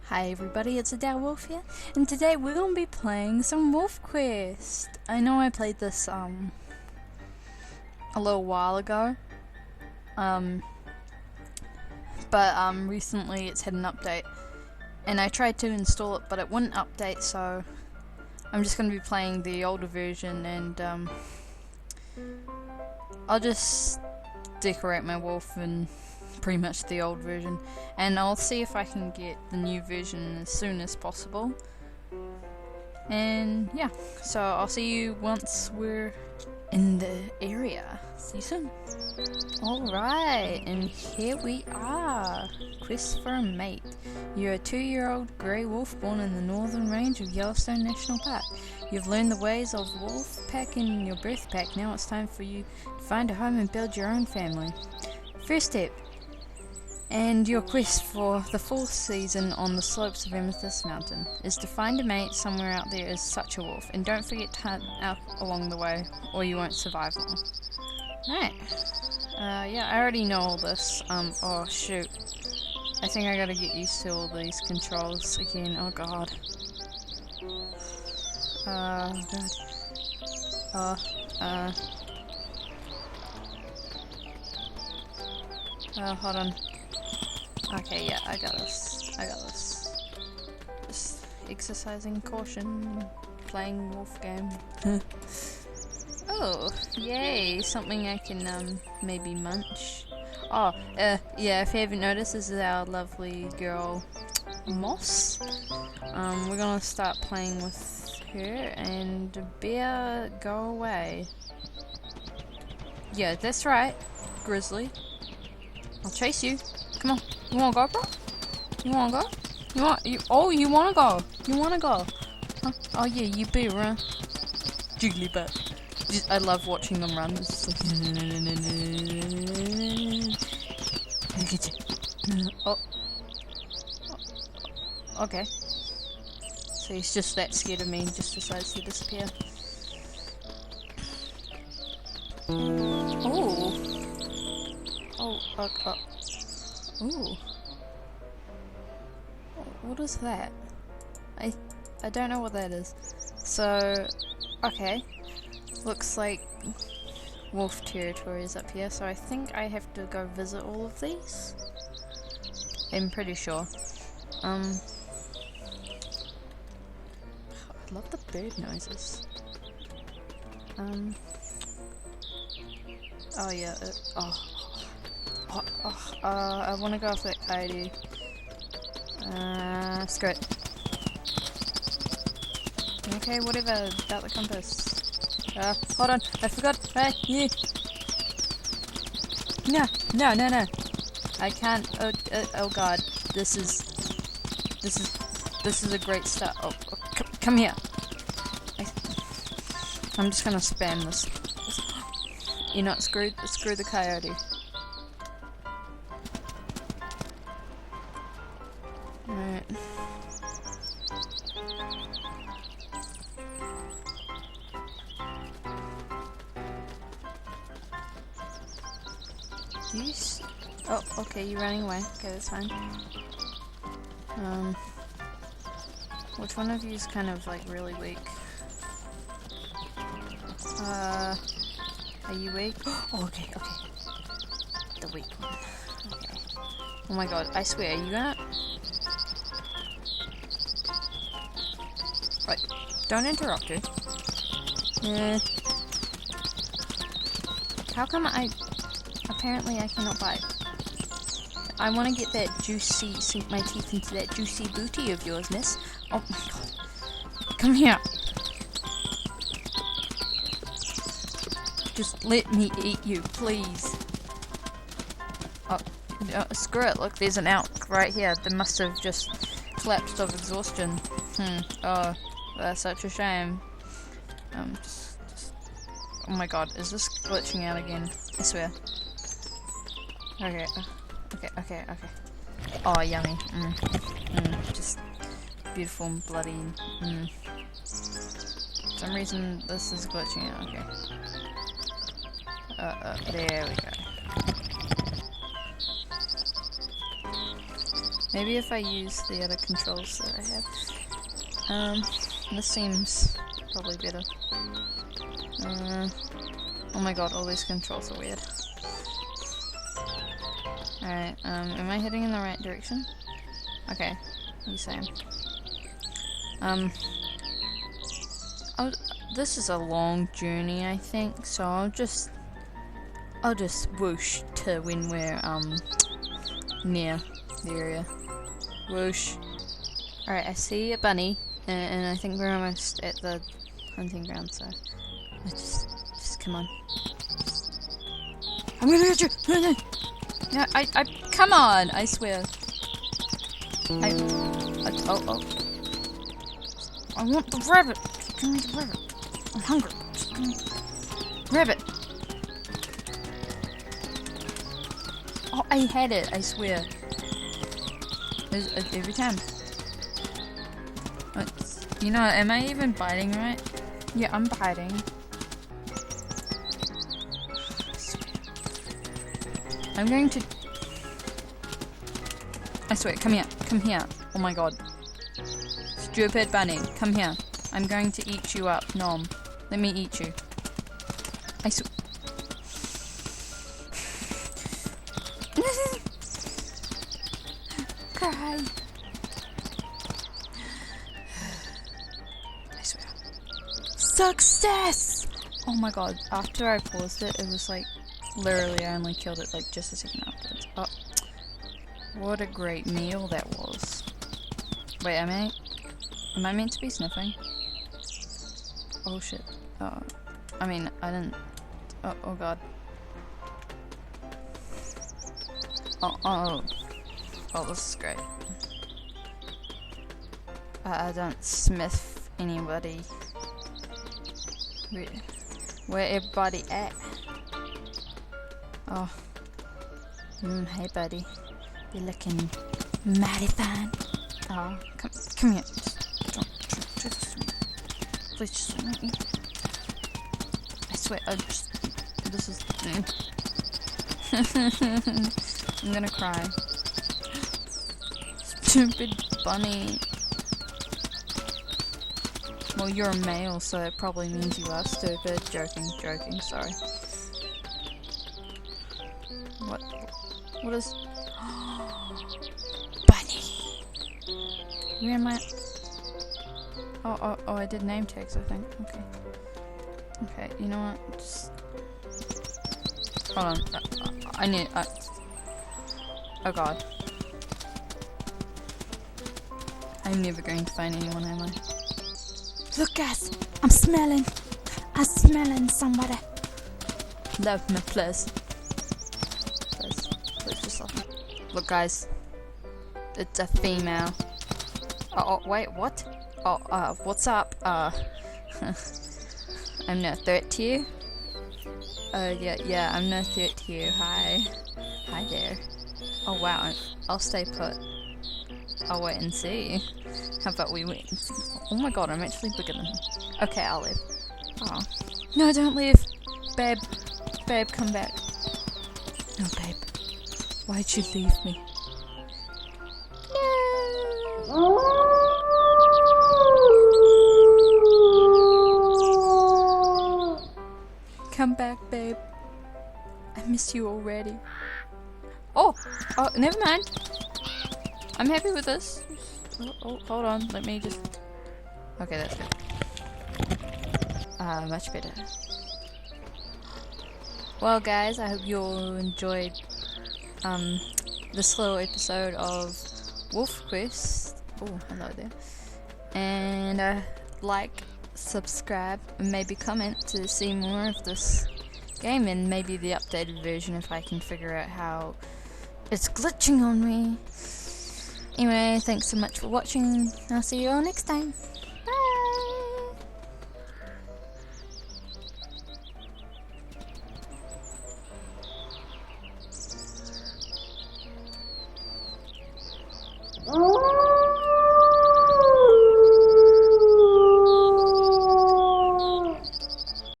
Hi everybody, it's Adele Wolf here, and today we're going to be playing some Wolf Quest. I know I played this a little while ago, but recently it's had an update, and I tried to install it but it wouldn't update, so I'm just going to be playing the older version, and I'll just decorate my wolf in pretty much the old version, and I'll see if I can get the new version as soon as possible. And yeah, so I'll see you once we're in the area. See you soon. Alright, and here we are. Quest for a mate. You're a 2-year-old grey wolf born in the northern range of Yellowstone National Park. You've learned the ways of wolf pack in your birth pack. Now it's time for you to find a home and build your own family. First step, and your quest for the 4th season on the slopes of Amethyst Mountain is to find a mate somewhere out there as such a wolf, and don't forget to hunt out along the way or you won't survive long. Right. Yeah, I already know all this. Oh shoot. I think I gotta get used to all these controls again. Oh god. Hold on. Okay, yeah, I got this. Just exercising caution, playing wolf game. Oh, yay, something I can, maybe munch. Oh, yeah, if you haven't noticed, this is our lovely girl, Moss. We're gonna start playing with her, and bear, go away. Yeah, that's right, Grizzly. I'll chase you. Come on. You wanna go, bro? You wanna go? You wanna go? You wanna go? Huh? Oh yeah, you better run. Jigglypuff. I love watching them run. It's just like oh. Okay. So he's just that scared of me, he just decides to disappear. Oh. Ooh. What is that? I don't know what that is. So, okay. Looks like wolf territory is up here, so I think I have to go visit all of these. I'm pretty sure. I love the bird noises. Oh yeah, I wanna go off that coyote. Screw it. Okay, whatever, about the compass. Hold on, I forgot. Yeah. No. I can't, oh god, this is a great start. Oh, come here. I'm just gonna spam this. You're not screwed, screw the coyote. Alright. Oh, okay, you're running away. Okay, that's fine. Which one of you is kind of like really weak? Are you weak? Oh, okay. The weak one. Okay. Oh my god, I swear, are you gonna... Right, don't interrupt her. How come apparently I cannot bite? I want to get that juicy, sink my teeth into that juicy booty of yours, miss. Oh my god. Come here. Just let me eat you, please. Oh, screw it. Look, there's an elk right here. They must have just collapsed of exhaustion. Oh, that's such a shame. Oh my god, is this glitching out again? I swear. Okay. Oh, yummy. Just beautiful and bloody. For some reason, this is glitching out. Okay. There we go. Maybe if I use the other controls that I have. This seems probably better. Oh my god, all these controls are weird. Alright, am I heading in the right direction? Okay, you saying. This is a long journey, I think, so I'll just whoosh to when we're, near the area. Whoosh. Alright, I see a bunny, and I think we're almost at the hunting ground, so let's just come on. I'm gonna get you! No, I come on, I swear. Oh. I want the rabbit! Just give me the rabbit. I'm hungry. Just give me rabbit. Oh, I had it, I swear. Every time. You know, am I even biting right? Yeah, I'm biting. I'm going to... I swear, come here. Come here. Oh my god. Stupid bunny, come here. I'm going to eat you up, Nom. Let me eat you. I swear... Cry. I swear. Success! Oh my god, after I paused it, it was like... Literally, I only killed it like just a second afterwards. Oh, what a great meal that was. Wait, am I meant to be sniffing? Oh shit. Oh, I mean, I didn't. Oh god. Oh, this is great. I don't sniff anybody. Where everybody at? Oh. Hey buddy. You're looking mighty fine. Oh, come here. Please just let me. I swear, this is... I'm gonna cry. Stupid bunny. Well, you're a male, so it probably means you are stupid. Joking, sorry. What is... Bunny! Where am I? Oh, I did name tags, I think. Okay, you know what? Just... Hold on. I need... Oh god. I'm never going to find anyone, am I? Look guys! I'm smelling somebody. Love me, please. Please just love me. Look guys. It's a female. Oh, wait, what? Oh, what's up? I'm no threat to you. Yeah, I'm no threat to you. Hi there. Oh wow, I'll stay put. I'll wait and see. How about we wait and see? Oh my god, I'm actually bigger than him. Okay, I'll leave. Oh. No, don't leave. Babe, come back. No, babe. Why'd you leave me? No. Come back, babe. I miss you already. Oh, never mind. I'm happy with this. Oh, hold on. Let me just... Okay, that's good. Much better. Well, guys, I hope you all enjoyed this little episode of Wolf Quest. Oh, hello there. And like, subscribe, and maybe comment to see more of this game, and maybe the updated version if I can figure out how it's glitching on me. Anyway, thanks so much for watching. I'll see you all next time.